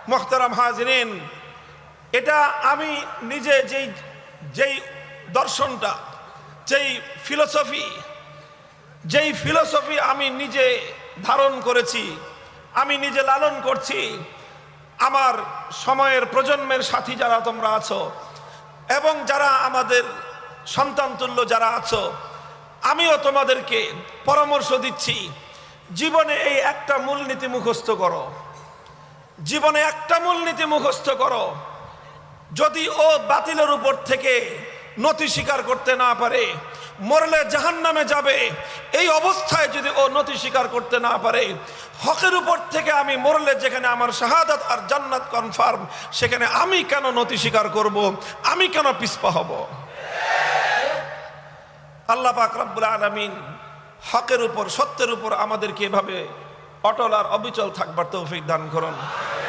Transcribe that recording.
মুহতারাম হাজিরিন, এটা আমি নিজে যেই দর্শনটা, যেই ফিলোসফি আমি নিজে ধারণ করেছি, আমি নিজে লালন করছি, আমার সময়ের প্রজন্মের সাথী যারা তোমরা আছো এবং যারা আমাদের সন্তান তুল্য যারা আছো, আমিও তোমাদেরকে পরামর্শ দিচ্ছি, জীবনে এই একটা মূলনীতি মুখস্থ করো। জীবনে একটা মূলনীতি মুখস্থ করো, যদি ও বাতিলের উপর থেকে নতি স্বীকার করতে না পারে, মরলে জাহান্নামে যাবে, এই অবস্থায় যদি ও নতি স্বীকার করতে না পারে, হকের উপর থেকে আমি মরলে যেখানে আমার শাহাদাত আর জান্নাত কনফার্ম, সেখানে আমি কেন নতি স্বীকার করব, আমি কেন পিছপা হব? আল্লাহ পাক রব্বুল আলামিন হকের উপর, সত্যের উপর আমাদেরকে এভাবে অটল আর অবিচল থাকবার তৌফিক দান করুন।